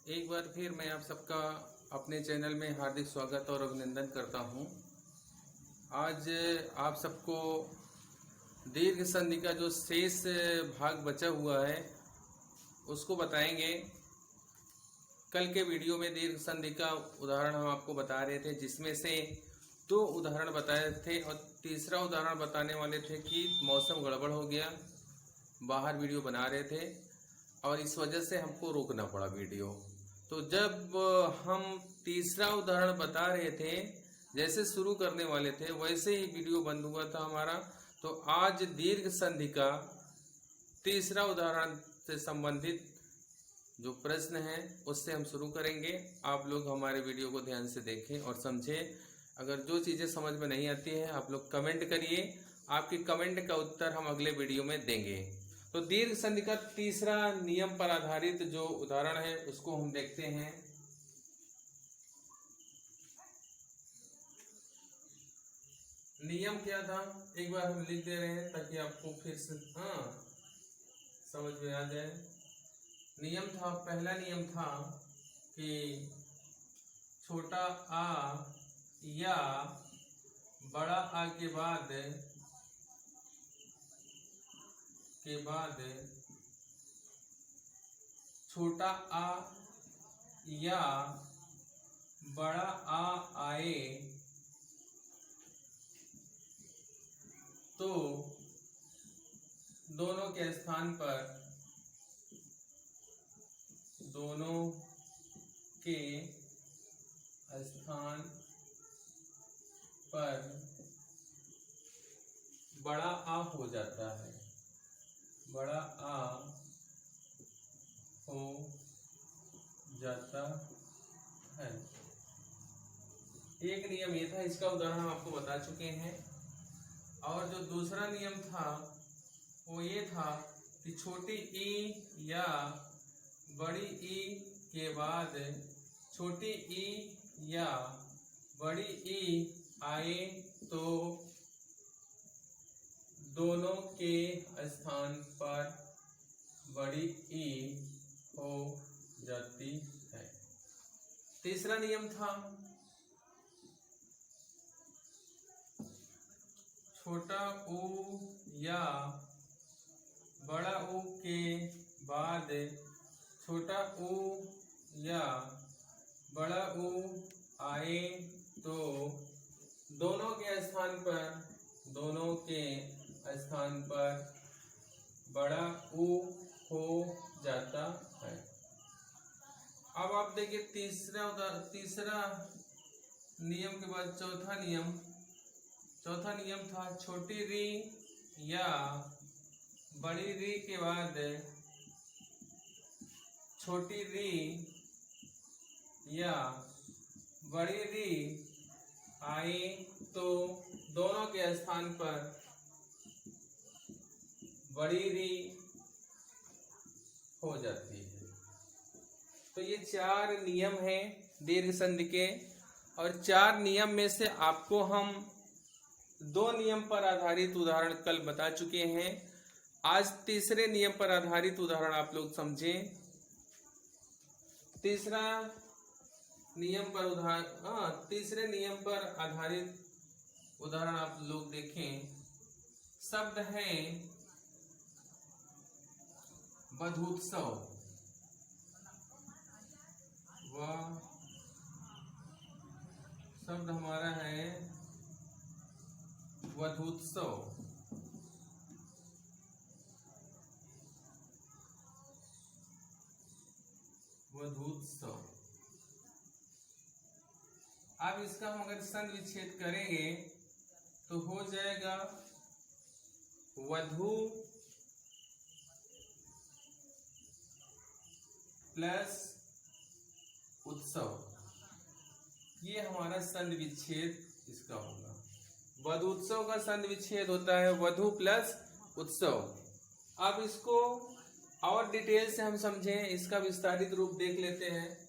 एक बार फिर मैं आप सबका अपने चैनल में हार्दिक स्वागत और अभिनंदन करता हूं। आज आप सबको दीर्घ संधि का जो शेष भाग बचा हुआ है उसको बताएंगे। कल के वीडियो में दीर्घ संधि का उदाहरण हम आपको बता रहे थे, जिसमें से 2 उदाहरण बताए थे और तीसरा उदाहरण बताने वाले थे कि मौसम गड़बड़ हो गया, बाहर वीडियो बना रहे थे और इस वजह से हमको रोकना पड़ा वीडियो। तो जब हम तीसरा उदाहरण बता रहे थे, जैसे शुरू करने वाले थे वैसे ही वीडियो बंद हुआ था हमारा। तो आज दीर्घ संधि का तीसरा उदाहरण से संबंधित जो प्रश्न है उससे हम शुरू करेंगे। आप लोग हमारे वीडियो को ध्यान से देखें और समझें। अगर जो चीज़ें समझ में नहीं आती हैं आप लोग कमेंट करिए, आपकी कमेंट का उत्तर हम अगले वीडियो में देंगे। तो दीर्घ संधि का तीसरा नियम पर आधारित जो उदाहरण है उसको हम देखते हैं। नियम क्या था एक बार हम लिख दे रहे हैं ताकि आपको फिर से समझ में आ जाए। नियम था, पहला नियम था कि छोटा आ या बड़ा आ के बाद छोटा आ या बड़ा आ आए तो दोनों के स्थान पर बड़ा आ हो जाता है, बड़ा आ हो जाता है। एक नियम ये था, इसका उदाहरण हम आपको बता चुके हैं। और जो दूसरा नियम था वो ये था कि छोटी ई या बड़ी ई के बाद छोटी ई या बड़ी ई आए तो दोनों के स्थान पर बड़ी ई हो जाती है। तीसरा नियम था छोटा ऊ या बड़ा ऊ के बाद छोटा ऊ या बड़ा ऊ आए तो दोनों के स्थान पर बड़ा ऊ हो जाता है। अब आप देखिए तीसरा नियम के बाद चौथा नियम था छोटी री या बड़ी री के बाद छोटी री या बड़ी री आए तो दोनों के स्थान पर बड़ी री हो जाती है। तो ये 4 नियम हैं दीर्घ संधि के, और 4 नियम में से आपको हम 2 नियम पर आधारित उदाहरण कल बता चुके हैं। आज तीसरे नियम पर आधारित उदाहरण आप लोग समझें। तीसरे नियम पर आधारित उदाहरण आप लोग देखें। शब्द है वधूत्सव। वह शब्द हमारा है वधूत्सव। अब इसका हम अगर संधि विच्छेद करेंगे तो हो जाएगा वधू प्लस उत्सव। ये हमारा संधि विच्छेद इसका होगा। वधू उत्सव का संधि विच्छेद होता है वधू प्लस उत्सव। अब इसको और डिटेल से हम समझें, इसका विस्तारित रूप देख लेते हैं।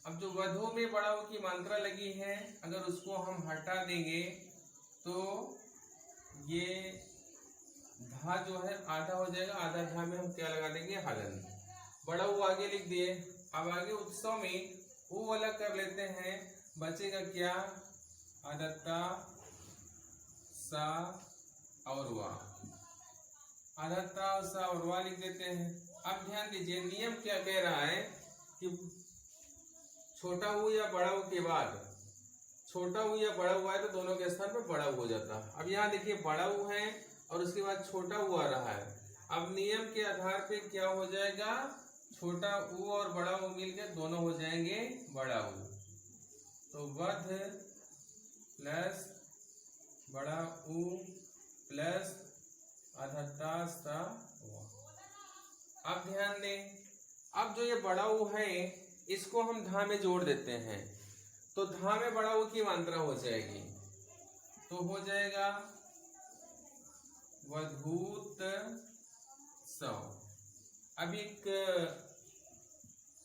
अब जो वधू में बड़ा ऊ की मात्रा लगी है, अगर उसको हम हटा देंगे तो ये धा जो है आधा हो जाएगा। आधा धा में हम क्या लगा देंगे, हलन। बड़ा ऊ आगे लिख दिए। अब आगे उत्सव में ऊ अलग कर लेते हैं, बचेगा क्या, आदत्ता सा और वा, आदत्ता सा और वा लिख देते हैं। अब ध्यान दीजिए नियम क्या कह रहा है कि छोटा ऊ या बड़ा ऊ के बाद छोटा ऊ या बड़ा ऊ है तो दोनों के स्थान पर बड़ा ऊ हो जाता है। अब यहाँ देखिए बड़ा ऊ है और उसके बाद छोटा ऊ आ रहा है। अब नियम के आधार पे क्या हो जाएगा, छोटा ऊ और बड़ा ऊ मिलकर दोनों हो जाएंगे बड़ा ऊ। तो वध प्लस बड़ा ऊ प्लस आधत्ता सा वा। अब ध्यान दें, अब जो ये बड़ा ऊ है इसको हम धा में जोड़ देते हैं तो धा में बड़ा ऊ की मात्रा हो जाएगी, तो हो जाएगा वधूत सौ। अब एक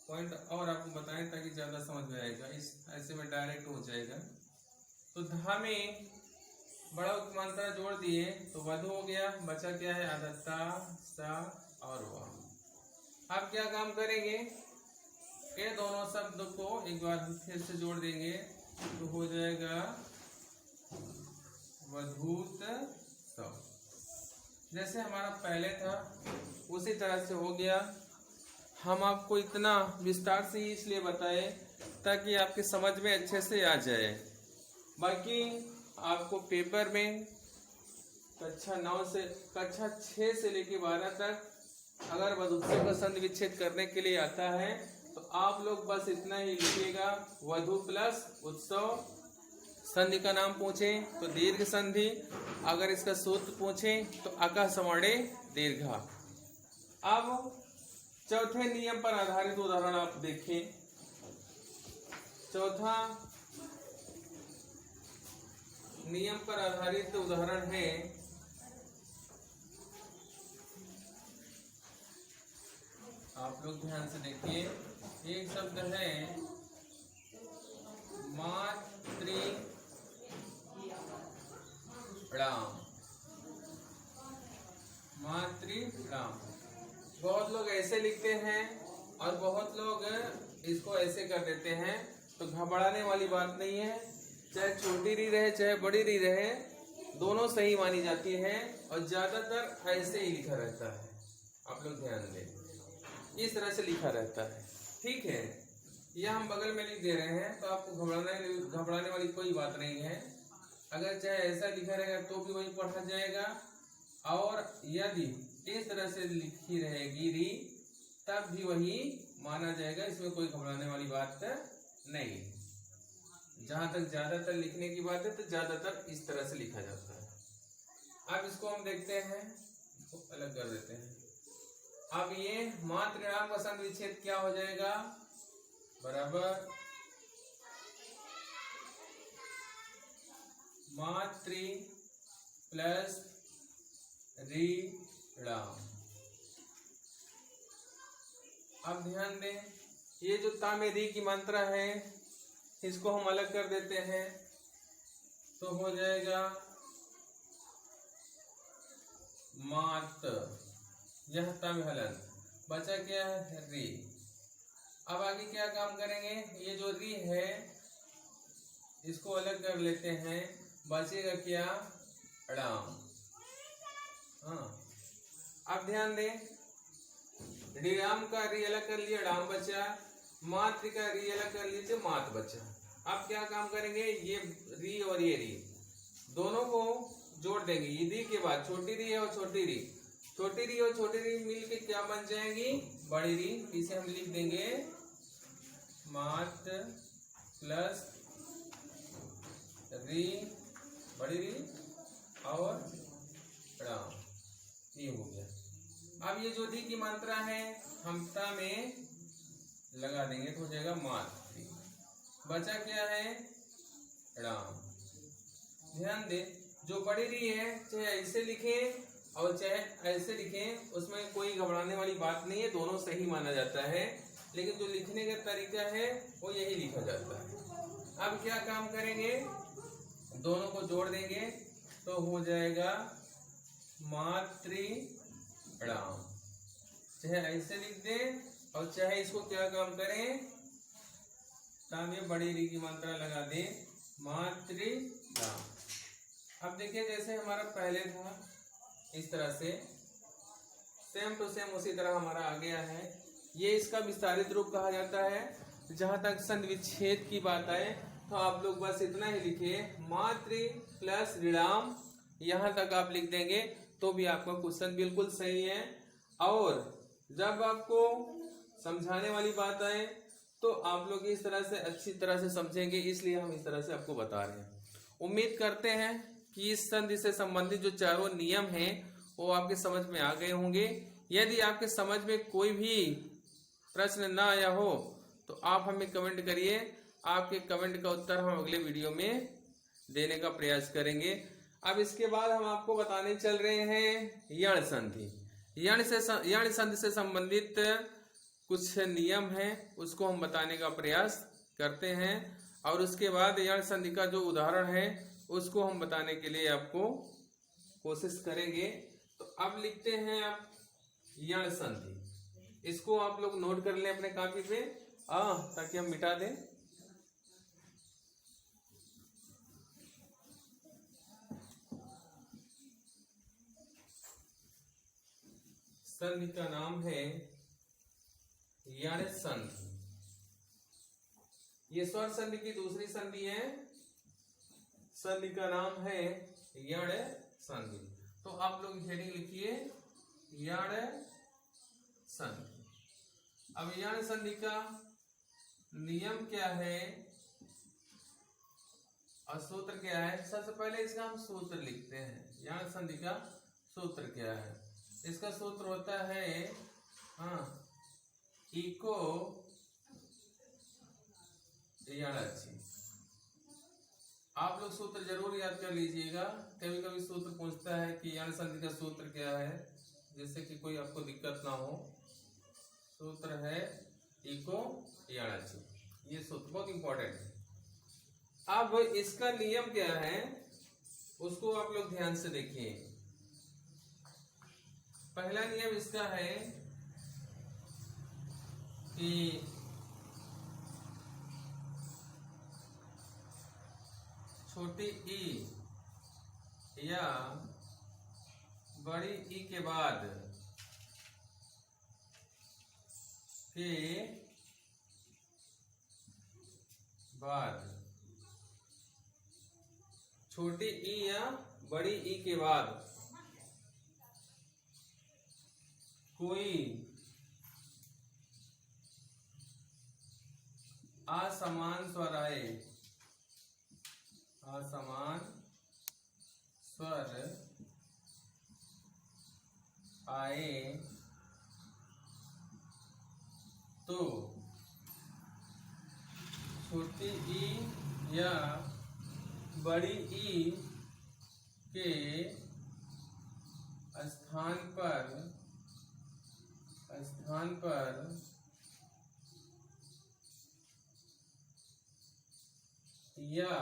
पॉइंट और आपको बताएं ताकि ज्यादा समझ में आएगा, इस ऐसे में डायरेक्ट हो जाएगा। तो धा में बड़ा ऊ की मात्रा जोड़ दिए तो वधु हो गया, बचा क्या है आदत्ता सा और वा। अब क्या काम करेंगे, ये दोनों शब्द को एक बार हम फिर से जोड़ देंगे तो हो जाएगा वधूत सौ। जैसे हमारा पहले था उसी तरह से हो गया। हम आपको इतना विस्तार से ही इसलिए बताए ताकि आपके समझ में अच्छे से आ जाए। बाकी आपको पेपर में कक्षा 9 से कक्षा 6 से लेकर 12 तक अगर वधूत्सव का संधि विच्छेद करने के लिए आता है तो आप लोग बस इतना ही लिखिएगा, वधु प्लस उत्सव। संधि का नाम पूछे तो दीर्घ संधि, अगर इसका सूत्र पूछे तो अका समाड़े दीर्घा। अब चौथे नियम पर आधारित उदाहरण आप देखें। चौथा नियम पर आधारित उदाहरण है आप लोग ध्यान से देखिए। एक शब्द है मातृणाम। मातृणाम बहुत लोग ऐसे लिखते हैं और बहुत लोग इसको ऐसे कर देते हैं, तो घबराने वाली बात नहीं है। चाहे छोटी री रहे चाहे बड़ी री रहे, दोनों सही मानी जाती है और ज्यादातर ऐसे ही लिखा रहता है। आप लोग ध्यान दें, इस तरह से लिखा रहता है, ठीक है। यह हम बगल में लिख दे रहे हैं तो आपको घबराने वाली कोई बात नहीं है। अगर चाहे ऐसा लिखा रहेगा तो भी वही पढ़ा जाएगा, और यदि इस तरह से लिखी रहेगी री तब भी वही माना जाएगा। इसमें कोई घबराने वाली बात नहीं। जहां तक ज्यादातर लिखने की बात है तो ज्यादातर इस तरह से लिखा जाता है। अब इसको हम देखते हैं, इसको अलग कर देते हैं। अब ये मातृणाम का संधि विच्छेद क्या हो जाएगा, बराबर मातृ प्लस ऋणाम। अब ध्यान दें, ये जो ता में री की मात्रा है इसको हम अलग कर देते हैं तो हो जाएगा मात, यह ता में हलन, बचा क्या है री। अब आगे क्या काम करेंगे, ये जो री है इसको अलग कर लेते हैं, बचेगा क्या ड़ाम। हाँ, अब ध्यान दें, ऋणाम का री अलग कर लिया, ड़ाम बचा। मातृ का री अलग कर लीजिए, मात बचा। अब क्या काम करेंगे, ये री और ये री दोनों को जोड़ देंगे। ये री के बाद छोटी री है और छोटी री, छोटी री और छोटी री मिलके क्या बन जाएंगी, बड़ी री। इसे हम लिख देंगे मात प्लस री, बड़ी री और ड़ाम, ये हो गया। अब ये जो री की मात्रा है हम ता में लगा देंगे तो हो जाएगा मात। बचा क्या है ड़ाम। ध्यान दे, जो बड़ी री है चाहे ऐसे लिखें और चाहे ऐसे लिखें, उसमें कोई घबराने वाली बात नहीं है, दोनों सही माना जाता है। लेकिन जो लिखने का तरीका है वो यही लिखा जाता है। अब क्या काम करेंगे, दोनों को जोड़ देंगे तो हो जाएगा मातृ ड़ाम। चाहे ऐसे लिख दें और चाहे इसको क्या काम करें, तब ये बड़ी री की मात्रा लगा दे, मातृला। अब देखिए जैसे हमारा पहले था इस तरह से सेम टू सेम उसी तरह हमारा आ गया है। ये इसका विस्तारित रूप कहा जाता है। जहां तक संधि विच्छेद की बात आए तो आप लोग बस इतना ही लिखिए, मातृ प्लस ऋणाम, यहाँ तक आप लिख देंगे तो भी आपका क्वेश्चन बिल्कुल सही है। और जब आपको समझाने वाली बात आए तो आप लोग इस तरह से अच्छी तरह से समझेंगे, इसलिए हम इस तरह से आपको बता रहे हैं। उम्मीद करते हैं कि इस संधि से संबंधित जो चारों नियम हैं वो आपके समझ में आ गए होंगे। यदि आपके समझ में कोई भी प्रश्न ना आया हो तो आप हमें कमेंट करिए, आपके कमेंट का उत्तर हम अगले वीडियो में देने का प्रयास करेंगे। अब इसके बाद हम आपको बताने चल रहे हैं यण संधि। यण संधि से संबंधित कुछ नियम हैं, उसको हम बताने का प्रयास करते हैं और उसके बाद यण संधि का जो उदाहरण है उसको हम बताने के लिए आपको कोशिश करेंगे। तो अब लिखते हैं आप यण संधि, इसको आप लोग नोट कर लें अपने कॉपी पे ताकि हम मिटा दें। संधि का नाम है यण संधि। ये स्वर संधि की दूसरी संधि है। संधि का नाम है यण संधि। तो आप लोग हेडिंग लिखिए यण संधि। अब यण संधि का नियम क्या है और सूत्र क्या है, सबसे पहले इसका हम सूत्र लिखते हैं। यण संधि का सूत्र क्या है, इसका सूत्र होता है इको यणचि। आप लोग सूत्र जरूर याद कर लीजिएगा, कभी कभी सूत्र पूछता है कि यण संधि का सूत्र क्या है, जिससे कि कोई आपको दिक्कत ना हो। सूत्र है इको यणचि, ये सूत्र बहुत इंपॉर्टेंट है। अब इसका नियम क्या है उसको आप लोग ध्यान से देखिए। पहला नियम इसका है कि छोटी ई या बड़ी ई के बाद छोटी ई या बड़ी ई के बाद कोई असमान स्वर आए, असमान स्वर आए तो छोटी ई या बड़ी ई के स्थान पर या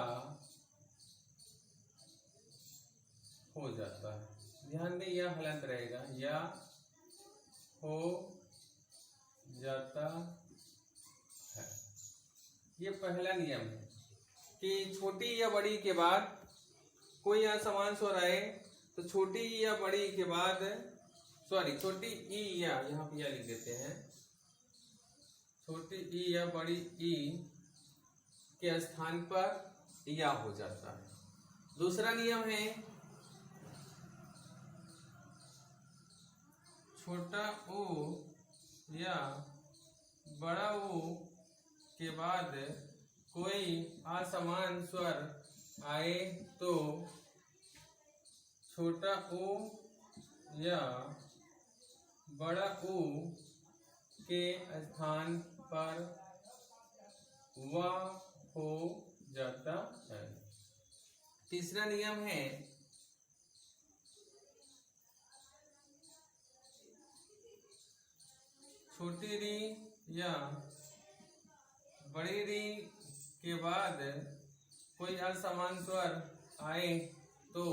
हो जाता है। ध्यान दें, यह हलंत रहेगा, या हो जाता है। ये पहला नियम है कि छोटी या बड़ी के बाद कोई असमान स्वर आए तो छोटी या बड़ी के बाद, सॉरी छोटी ई या, यहाँ पे या लिख देते हैं, छोटी ई या बड़ी ई के स्थान पर या हो जाता है। दूसरा नियम है छोटा ओ या बड़ा ओ के बाद कोई असमान स्वर आए तो छोटा ओ या बड़ा ओ के स्थान पर वा हो जाता है। तीसरा नियम है छोटी री या बड़ी री के बाद कोई असमान स्वर आए तो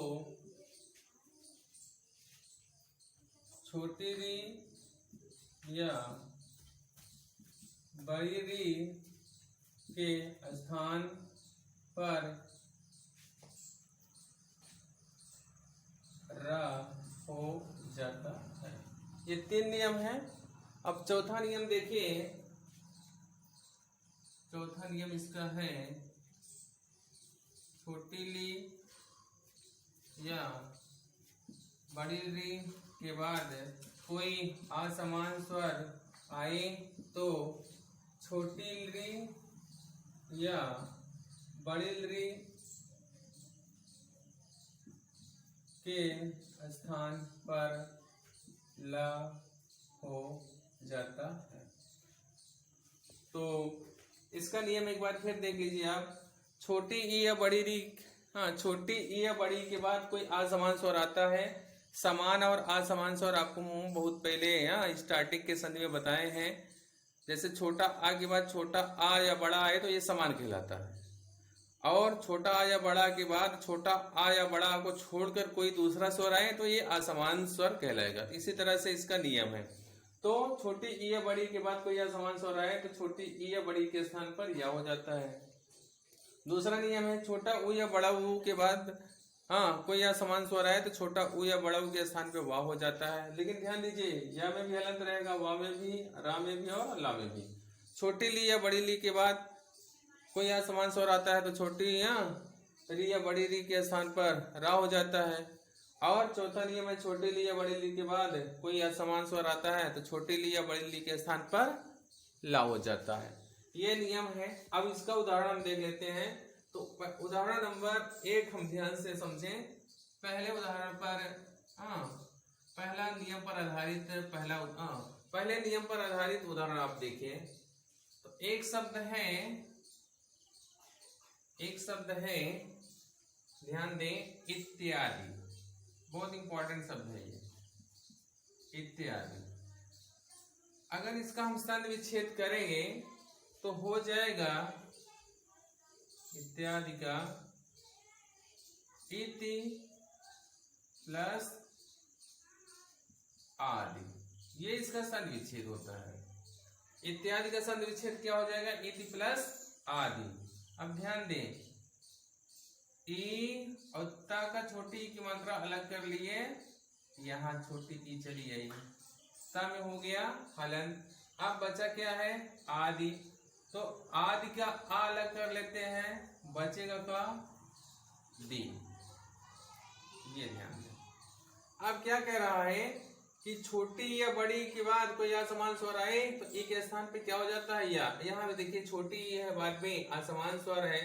छोटी री या बड़ी री के स्थान पर रा हो जाता है। ये 3 नियम है। अब चौथा नियम देखिए, चौथा नियम इसका है छोटी ली या बड़ी री के बाद कोई असमान स्वर आए तो छोटी री या बड़ी री के स्थान पर ला हो जाता है। तो इसका नियम एक बार फिर देख लीजिए आप। छोटी ई या बड़ी री, हाँ, छोटी ई या बड़ी के बाद कोई असमान स्वर आता है। समान और असमान स्वर आपको बहुत पहले स्टार्टिंग के संधि में बताए हैं। जैसे छोटा आ के बाद छोटा आ या बड़ा आए तो ये समान कहलाता है, और छोटा आ या बड़ा के बाद छोटा आ या बड़ा को छोड़कर कोई दूसरा स्वर आए तो ये असमान स्वर कहलाएगा। इसी तरह से इसका नियम है। तो छोटी ई या बड़ी के बाद कोई असमान स्वर आए तो छोटी ई या बड़ी के स्थान पर या हो जाता है। दूसरा नियम है छोटा ऊ या बड़ा ऊ के बाद कोई असमान स्वर आए तो छोटा ऊ या बड़ा ऊ के स्थान पे वाह हो जाता है। लेकिन ध्यान दीजिए, या में भी हलंत रहेगा, वाह में भी, रा में भी और ला में भी। छोटी ली या बड़ी ली के बाद कोई असमान स्वर आता है तो छोटी री या बड़ी री के स्थान पर रा हो जाता है। और चौथा नियम है छोटी ली या बड़ी ली के बाद कोई असमान स्वर आता है तो छोटी ली या बड़ी ली के स्थान पर ला हो जाता है। ये नियम है। अब इसका उदाहरण हम देख लेते हैं। तो उदाहरण नंबर 1 हम ध्यान से समझें। पहले उदाहरण पर पहला नियम पर आधारित पहले नियम पर आधारित उदाहरण आप देखें। तो एक शब्द है, ध्यान दें, इत्यादि। बहुत इंपॉर्टेंट शब्द है ये, इत्यादि। अगर इसका हम संधि विच्छेद करेंगे तो हो जाएगा इत्यादि का इति प्लस आदि। ये इसका संधि विच्छेद होता है। इत्यादि का संधि विच्छेद क्या हो जाएगा? इति प्लस आदि। अब ध्यान दें, ई और ता का छोटी ई की मात्रा अलग कर लिए, यहां छोटी ई चली आई, ता में हो गया हलंत। अब बचा क्या है? आदि। तो आदि का आ अलग कर लेते हैं, बचेगा का दी। ये ध्यान दें। अब क्या कह रहा है कि छोटी या बड़ी के बाद कोई असमान स्वर आए तो ई के स्थान पे क्या हो जाता है? या। यहाँ पे देखिए छोटी ई है, बाद में असमान स्वर है,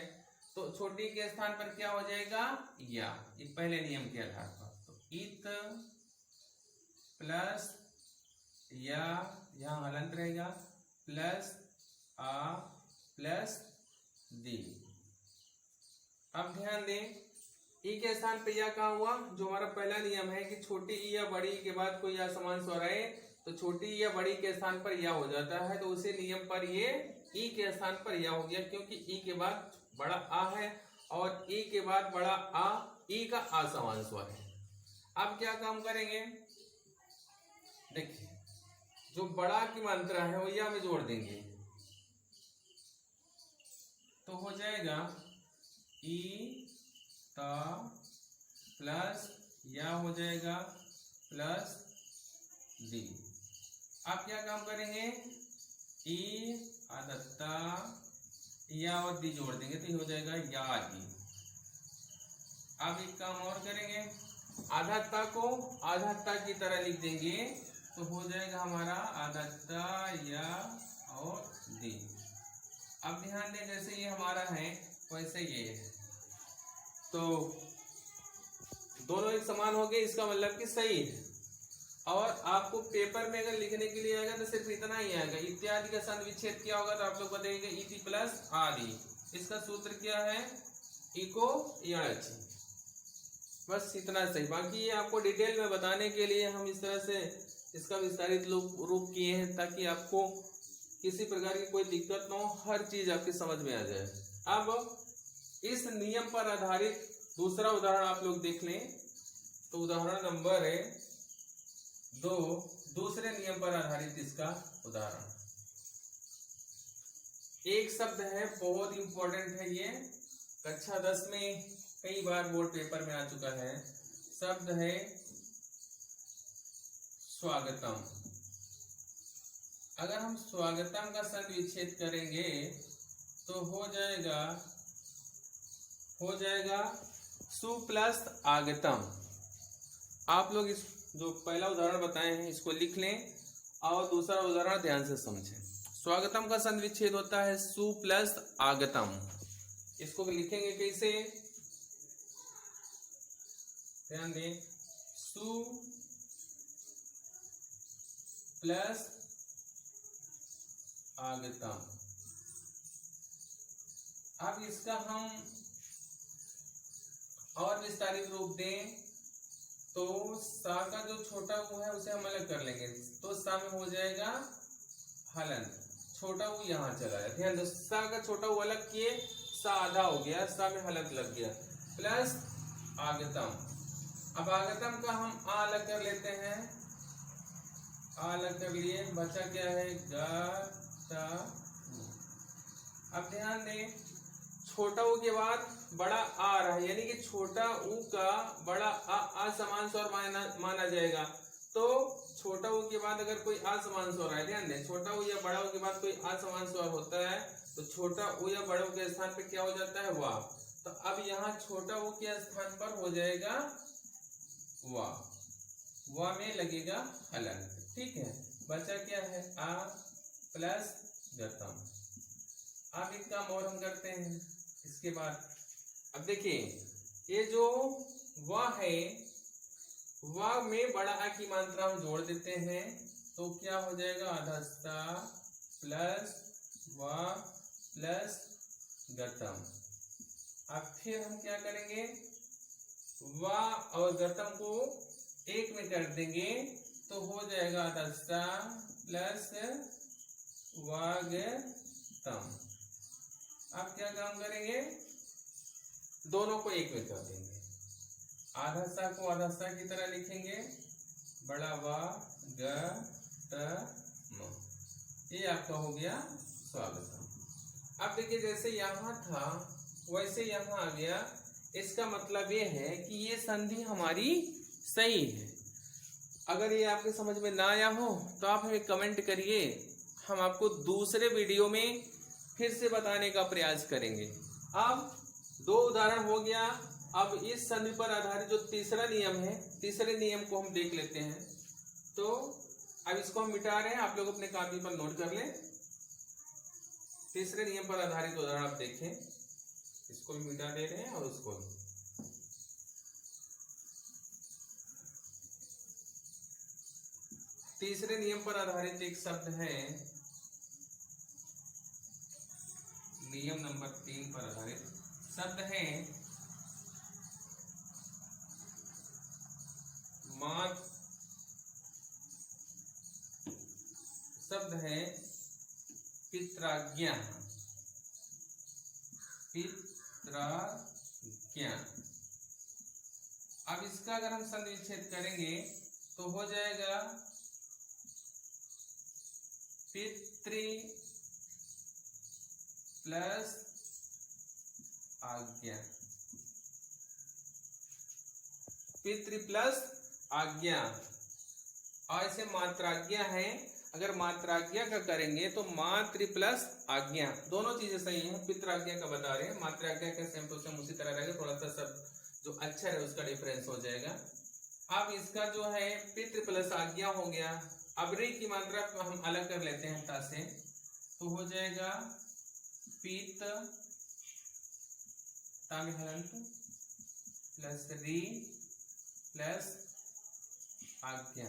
तो छोटी के स्थान पर क्या हो जाएगा? या। ये पहले नियम के आधार पर। तो इत प्लस या, यहाँ हलंत रहेगा, प्लस आ प्लस दी। अब ध्यान दें, ई के स्थान पे या कहा हुआ? जो हमारा पहला नियम है कि छोटी ई या बड़ी के बाद कोई असमान स्वर आए तो छोटी ई या बड़ी के स्थान पर या हो जाता है। तो उसी नियम पर ये ई के स्थान पर या हो गया, क्योंकि ई के बाद बड़ा आ है और ई के बाद बड़ा आ, ई का असमान स्वर है। अब क्या काम करेंगे? देखिए, जो बड़ा की मात्रा है वो या में जोड़ देंगे तो हो जाएगा ई ता प्लस या हो जाएगा प्लस दी। आप क्या काम करेंगे? ई आदत्ता या और दी जोड़ देंगे तो ये हो जाएगा या दी। अब एक काम और करेंगे, आधाता को आधाता की तरह लिख देंगे तो हो जाएगा हमारा आधाता या और दी। अब ध्यान दें, जैसे ये हमारा है वैसे ये है, तो दोनों एक समान हो गए, इसका मतलब कि सही है। और आपको पेपर में अगर लिखने के लिए आएगा तो सिर्फ इतना ही आएगा, इत्यादि का संधि विच्छेद क्या होगा तो आप लोग बताइएगा इति प्लस आदि। इसका सूत्र क्या है? इको यणच। बस इतना सही। बाकी ये आपको डिटेल में बताने के लिए हम इस तरह से इसका विस्तारित रूप किए हैं ताकि आपको किसी प्रकार की कोई दिक्कत ना हो, हर चीज आपकी समझ में आ जाए। अब इस नियम पर आधारित दूसरा उदाहरण आप लोग देख लें। तो उदाहरण नंबर 2, दूसरे नियम पर आधारित इसका उदाहरण। एक शब्द है, बहुत इंपॉर्टेंट है ये, कक्षा 10 में कई बार बोर्ड पेपर में आ चुका है। शब्द है स्वागतम। अगर हम स्वागतम का संधि विच्छेद करेंगे तो हो जाएगा सु प्लस आगतम। आप लोग इस जो पहला उदाहरण बताए हैं इसको लिख लें और दूसरा उदाहरण ध्यान से समझें। स्वागतम का संधि विच्छेद होता है सु प्लस आगतम। इसको लिखेंगे कैसे, ध्यान दें, सु प्लस आगतम। अब इसका हम और विस्तारित रूप दें तो सा का जो छोटा ऊ है उसे हम अलग कर लेंगे, तो सा में हो जाएगा हलन, छोटा ऊ यहाँ चला जाए। ध्यान दो, सा का छोटा ऊ अलग किए, सा आधा हो गया, सा में हलक लग गया, प्लस आगतम। अब आगतम का हम आ अलग कर लेते हैं, आ अलग कर लिए, बचा क्या है ग। अब ध्यान दें, छोटा ऊ के बाद बड़ा आ रहा है, यानी कि छोटा ऊ का बड़ा आ समान स्वर माना जाएगा। तो छोटा ऊ के बाद अगर कोई आ समान स्वर है, ध्यान दें, छोटा ऊ या बड़ा ऊ के बाद कोई आ समान स्वर होता है तो छोटा ऊ या बड़ा ऊ के स्थान पे क्या हो जाता है, वाह। तो अब यहाँ छोटा ऊ के स्थान पर हो जाएगा वाह, वाह में लगेगा हलन। ठीक है, बचा क्या है आ प्लस गतम। अब एक काम और हम करते हैं इसके बाद। अब देखिए, ये जो वाह है, वाह में बड़ा आ की मात्रा हम जोड़ देते हैं तो क्या हो जाएगा, आधा सा प्लस वाह प्लस गतम। अब फिर हम क्या करेंगे, वाह और गतम को एक में कर देंगे तो हो जाएगा आधा सा प्लस वाह गतम। अब क्या काम करेंगे, दोनों को एक में कर देंगे, आधा सा को आधा सा की तरह लिखेंगे, बड़ा वा ग त म, ये आपका हो गया स्वागतम। अब देखिए, जैसे यहाँ था वैसे यहाँ आ गया। इसका मतलब ये है कि ये संधि हमारी सही है। अगर ये आपके समझ में ना आया हो तो आप हमें कमेंट करिए, हम आपको दूसरे वीडियो में फिर से बताने का प्रयास करेंगे। अब दो उदाहरण हो गया। अब इस संधि पर आधारित जो तीसरा नियम है, तीसरे नियम को हम देख लेते हैं। तो अब इसको हम मिटा रहे हैं, आप लोग अपने कॉपी पर नोट कर लें। तीसरे नियम पर आधारित उदाहरण आप देखें, इसको भी मिटा दे रहे हैं और उसको भी। तीसरे नियम पर आधारित एक शब्द है, नियम नंबर 3 पर आधारित शब्द है शब्द है पित्राज्ञा। पित्राज्ञा। अब इसका अगर हम संधि विच्छेद करेंगे तो हो जाएगा पितृ प्लस आज्ञा। पितृ प्लस आज्ञा। और ऐसे मात्राज्ञा है, अगर मात्राज्ञा का करेंगे तो मातृ प्लस आज्ञा, दोनों चीजें सही हैं। पितृज्ञा का बता रहे हैं, मात्राज्ञा का सेम टू सेम उसी तरह रहेगा, थोड़ा सा सब जो अक्षर है उसका डिफरेंस हो जाएगा। अब इसका जो है पितृ प्लस आज्ञा हो गया। अब री की मात्रा को हम अलग कर लेते हैं ता से, तो हो जाएगा पित हलंत प्लस री प्लस आज्ञा।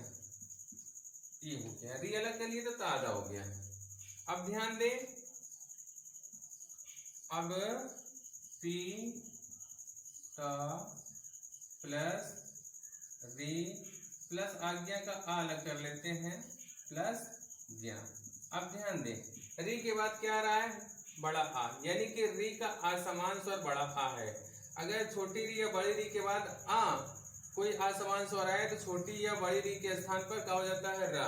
ये हो गया, री अलग कर लिए तो आधा हो गया। अब ध्यान दें, अब पी प्लस री प्लस आज्ञा का आ अलग कर लेते हैं प्लस ज्ञा। अब ध्यान दें, री के बाद क्या आ रहा है, बड़ा आ, यानी कि री का असमान स्वर बड़ा आ है। अगर छोटी री या बड़ी री के बाद आ कोई असमान स्वर आए तो छोटी या बड़ी री के स्थान पर क्या हो जाता है रा।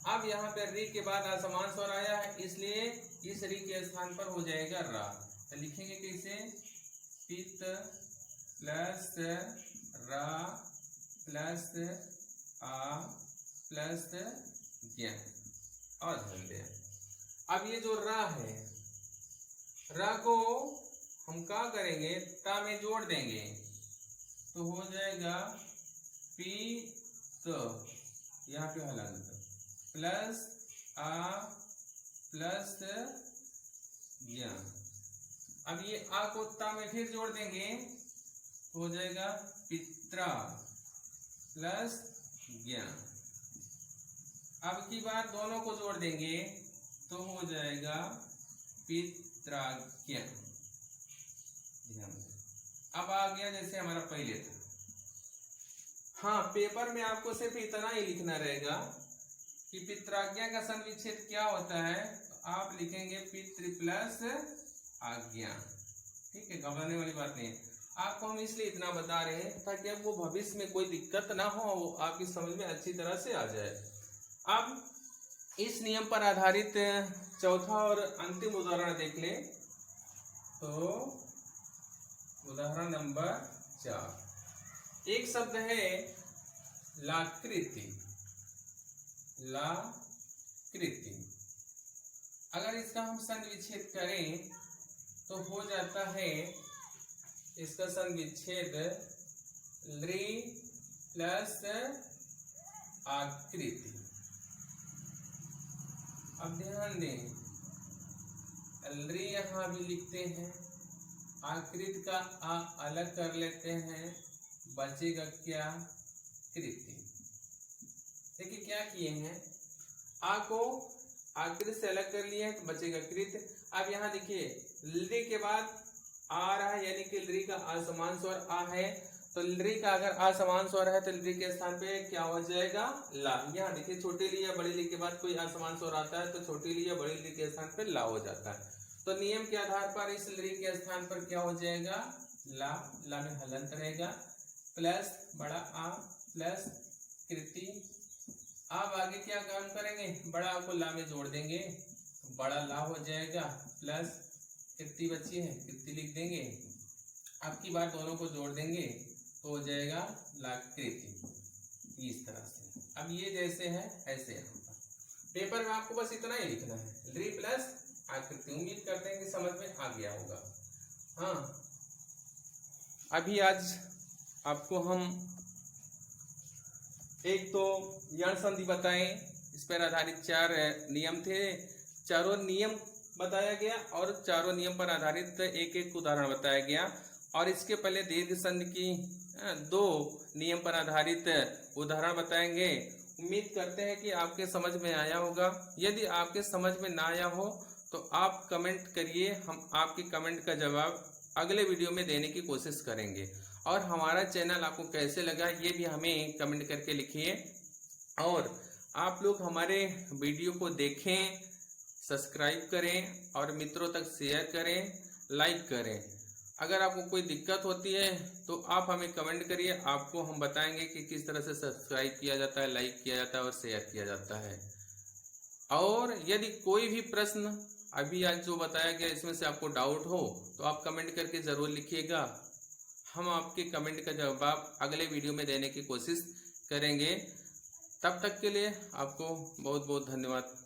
अब यहाँ पे री के बाद असमान स्वर आया है, इसलिए इस री के स्थान पर हो जाएगा रा। तो लिखेंगे कैसे? पित प्लस रा प्लस आ प्लस ज्ञ। और ध्यान दें, अब ये जो रा है, रा को हम क्या करेंगे? ता में जोड़ देंगे तो हो जाएगा पीत, यहाँ पे हलंत, प्लस आ प्लस ज्ञ। अब ये आ को ता में फिर जोड़ देंगे तो हो जाएगा पित्रा प्लस ज्ञ। अब की बार दोनों को जोड़ देंगे तो हो जाएगा पित्राज्ञ। अब आ गया जैसे हमारा पहले था। हाँ, पेपर में आपको सिर्फ इतना ही लिखना रहेगा कि पित्राज्ञा का संविच्छेद क्या होता है। तो आप लिखेंगे पितृ प्लस आज्ञा। ठीक है, घबराने वाली बात नहीं है। आपको हम इसलिए इतना बता रहे हैं ताकि आपको भविष्य में कोई दिक्कत ना हो, वो आपकी समझ में अच्छी तरह से आ जाए। अब इस नियम पर आधारित चौथा और अंतिम उदाहरण देख ले। तो उदाहरण नंबर 4, एक शब्द है लाकृति। लाकृति, अगर इसका हम संविच्छेद करें तो हो जाता है इसका संविच्छेद लृ प्लस आकृति। अब ध्यान दें, लृ यहाँ भी लिखते हैं, आकृति का आ अलग कर लेते हैं, बचेगा क्या? कृति। देखिए क्या किए हैं, आ को आकृति से अलग कर लिया है तो बचेगा कृत। अब यहाँ देखिए लृ के बाद आ रहा है, यानी कि लृ का असमान स्वर आ है, तो लृ का अगर असमान स्वर है तो लृ के स्थान पे क्या हो जाएगा? ला। यहाँ देखिए छोटे ली या बड़ी ली के बाद कोई असमान स्वर आता है तो छोटी ली या बड़ी ली के स्थान पे ला हो जाता है। तो नियम के आधार पर इस लृ के स्थान पर क्या हो जाएगा? ला। ला में हलंत रहेगा, प्लस बड़ा आ प्लस कृति। अब आगे क्या काम करेंगे? बड़ा आ को ला में जोड़ देंगे, बड़ा ला हो जाएगा, प्लस कृति बची है, कृति लिख देंगे। अब की बार दोनों को जोड़ देंगे तो हो जाएगा लाकृति। इस तरह से अब ये जैसे है ऐसे यहाँ पर पेपर में आपको बस इतना ही लिखना है, लृ प्लस आकृति। उम्मीद करते हैं कि समझ में आ गया होगा। हाँ, अभी आज आपको हम एक तो यण संधि बताएं, इस पर आधारित 4 नियम थे। चारों नियम बताया गया और चारों नियम पर आधारित एक एक उदाहरण बताया गया। और इसके पहले दीर्घ संधि की 2 नियम पर आधारित उदाहरण बताएंगे। उम्मीद करते हैं कि आपके समझ में आया होगा। यदि आपके समझ में ना आया हो तो आप कमेंट करिए, हम आपके कमेंट का जवाब अगले वीडियो में देने की कोशिश करेंगे। और हमारा चैनल आपको कैसे लगा ये भी हमें कमेंट करके लिखिए। और आप लोग हमारे वीडियो को देखें, सब्सक्राइब करें और मित्रों तक शेयर करें, लाइक करें। अगर आपको कोई दिक्कत होती है तो आप हमें कमेंट करिए, आपको हम बताएंगे कि किस तरह से सब्सक्राइब किया जाता है, लाइक किया जाता है और शेयर किया जाता है। और यदि कोई भी प्रश्न अभी आज जो बताया गया इसमें से आपको डाउट हो तो आप कमेंट करके ज़रूर लिखिएगा। हम आपके कमेंट का जवाब अगले वीडियो में देने की कोशिश करेंगे। तब तक के लिए आपको बहुत बहुत धन्यवाद।